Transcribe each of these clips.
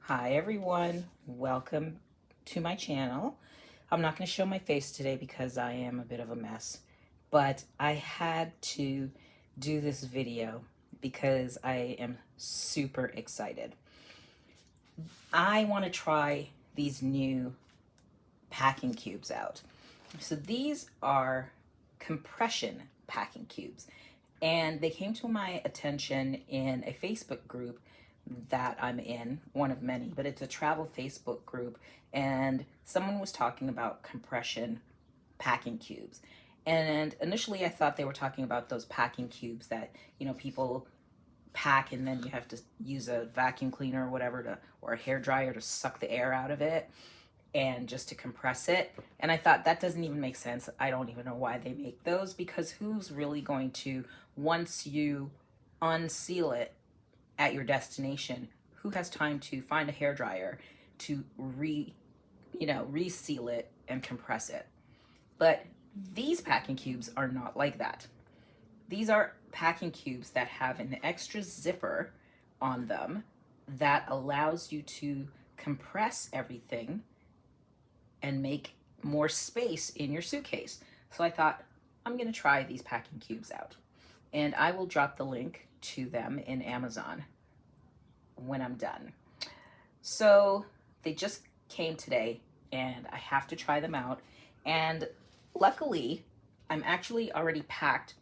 Hi everyone, welcome to my channel. I'm not going to show my face today because I am a bit of a mess, but I had to do this video because I am super excited. I want to try these new packing cubes out. So these are compression packing cubes, and they came to my attention in a Facebook group that I'm in, one of many, but it's a travel Facebook group, and someone was talking about compression packing cubes. And initially I thought they were talking about those packing cubes that, people pack and then you have to use a vacuum cleaner or whatever or a hair dryer to suck the air out of it and just to compress it. And I thought that doesn't even make sense. I don't even know why they make those, because who's really going to, once you unseal it at your destination, who has time to find a hair dryer to reseal it and compress it? But these packing cubes are not like that. These are packing cubes that have an extra zipper on them that allows you to compress everything and make more space in your suitcase. So I thought, I'm gonna try these packing cubes out. And I will drop the link to them in Amazon when I'm done. So they just came today and I have to try them out. And luckily, I'm actually already packed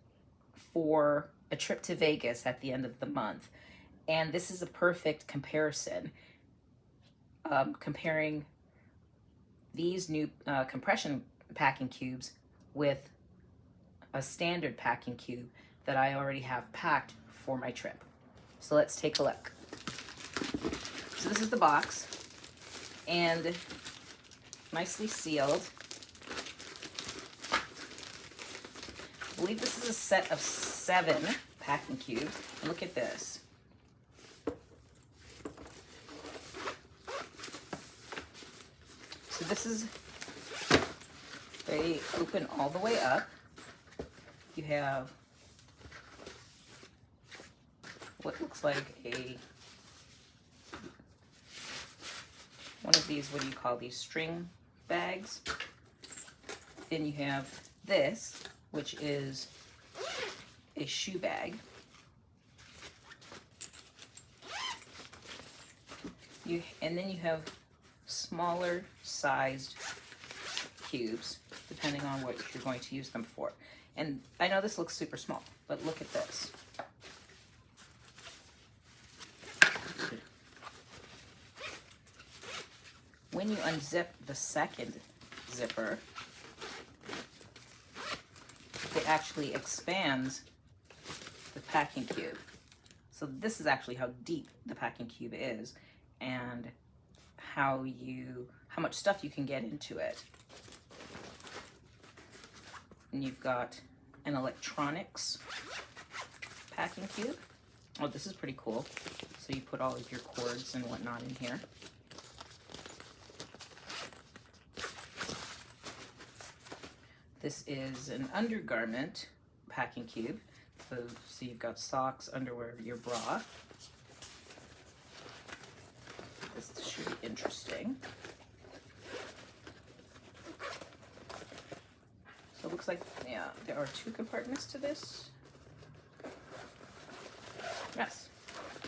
for a trip to Vegas at the end of the month. And this is a perfect comparison, comparing these new compression packing cubes with a standard packing cube that I already have packed for my trip. So let's take a look. So this is the box, and nicely sealed. I believe this is a set of 7 packing cubes. And look at this. So this is, they open all the way up. You have what looks like one of these, what do you call these, string bags. Then you have this, which is a shoe bag. And then you have smaller sized cubes, depending on what you're going to use them for. And I know this looks super small, but look at this. When you unzip the second zipper, it actually expands the packing cube. So this is actually how deep the packing cube is and how much stuff you can get into it. And you've got an electronics packing cube. Oh, this is pretty cool. So you put all of your cords and whatnot in here. This is an undergarment packing cube. So you've got socks, underwear, your bra. This should be interesting. So it looks like, yeah, there are 2 compartments to this. Yes,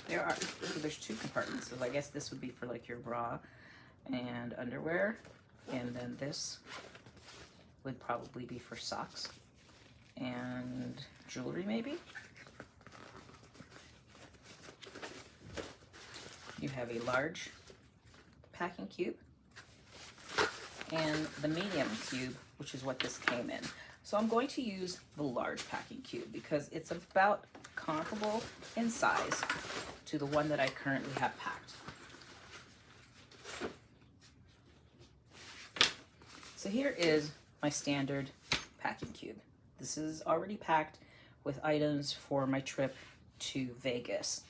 there are. So there's 2 compartments. So I guess this would be for like your bra and underwear. And then this would probably be for socks and jewelry, maybe. You have a large packing cube and the medium cube, which is what this came in. So I'm going to use the large packing cube because it's about comparable in size to the one that I currently have packed. So here is my standard packing cube. This is already packed with items for my trip to Vegas.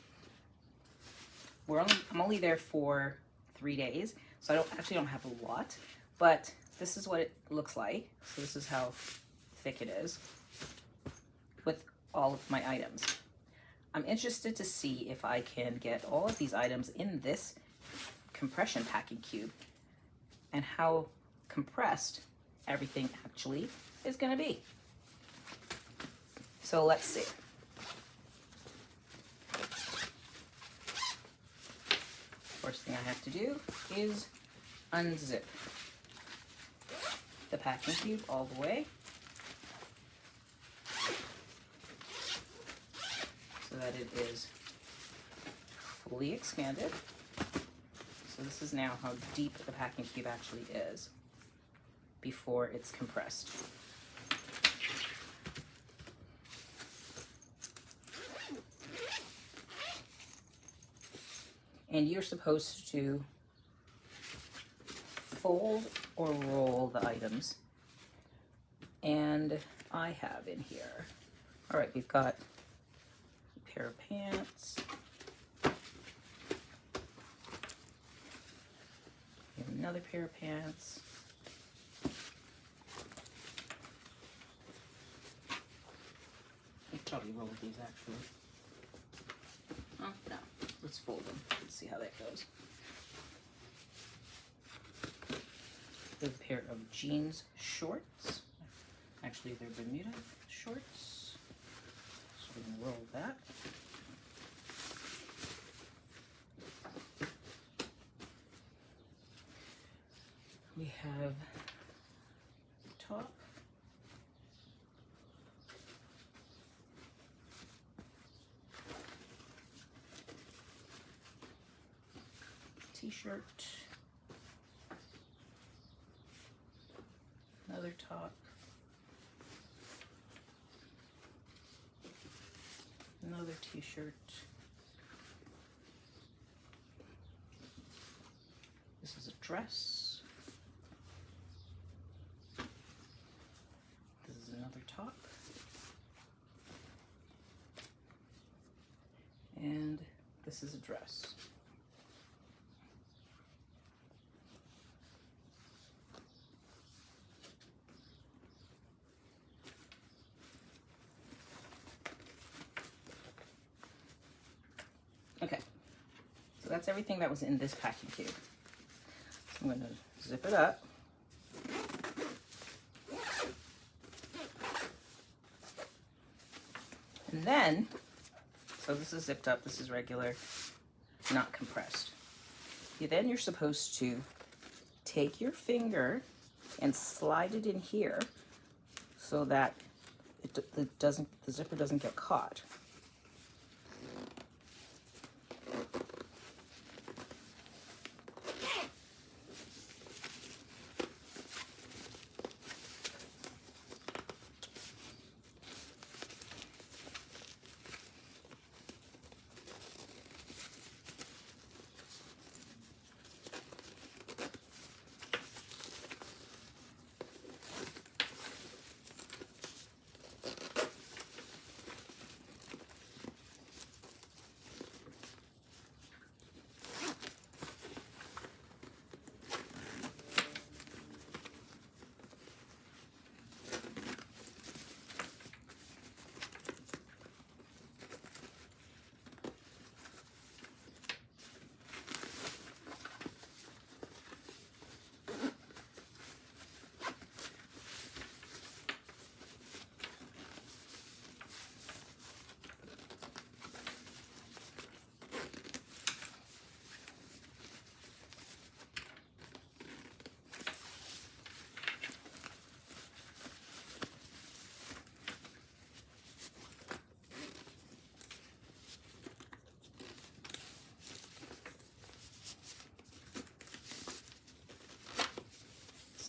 I'm only there for 3 days, so I don't have a lot, but this is what it looks like. So this is how thick it is with all of my items. I'm interested to see if I can get all of these items in this compression packing cube and how compressed everything actually is going to be. So let's see. First thing I have to do is unzip the packing cube all the way so that it is fully expanded. So this is now how deep the packing cube actually is before it's compressed. And you're supposed to fold or roll the items. And I have in here, all right, we've got a pair of pants. We have another pair of pants. I'll probably roll these actually. Oh, no. Let's fold them. Let's see how that goes. There's a pair of jeans shorts. Actually, they're Bermuda shorts. So we're going to roll that. We have top. T-shirt, another top, another t-shirt, this is a dress, this is another top, and this is a dress. Okay, so that's everything that was in this packing cube. So I'm going to zip it up. And then, so this is zipped up, this is regular, not compressed. Then you're supposed to take your finger and slide it in here so that the zipper doesn't get caught.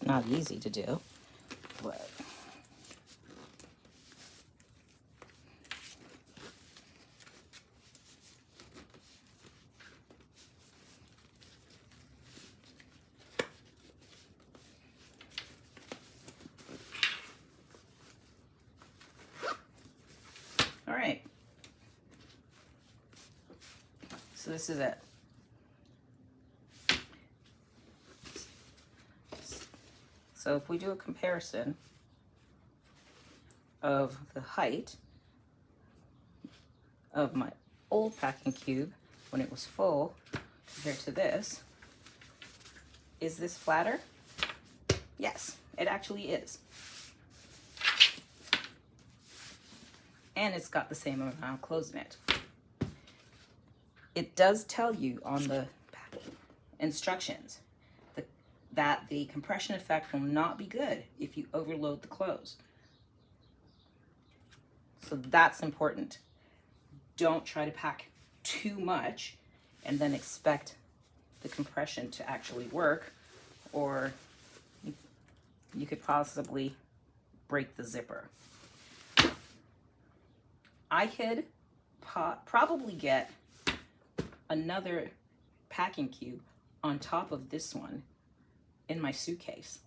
Not easy to do, but all right. So this is it. So if we do a comparison of the height of my old packing cube when it was full compared to this, Is this flatter? Yes, it actually is. And it's got the same amount of clothes in it. It does tell you on the instructions that the compression effect will not be good if you overload the clothes. So that's important. Don't try to pack too much and then expect the compression to actually work, or you could possibly break the zipper. I could probably get another packing cube on top of this one in my suitcase,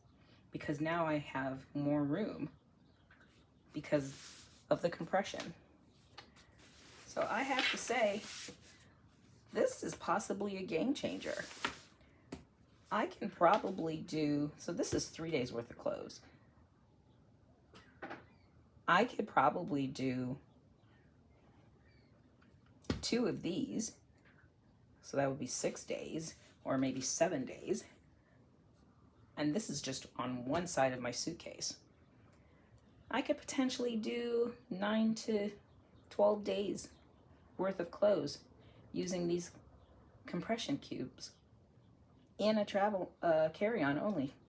because now I have more room because of the compression. So I have to say, this is possibly a game changer. I can probably do, so this is 3 days worth of clothes. I could probably do 2 of these, so that would be 6 days, or maybe 7 days. And this is just on one side of my suitcase. I could potentially do 9 to 12 days worth of clothes using these compression cubes in a travel carry-on only.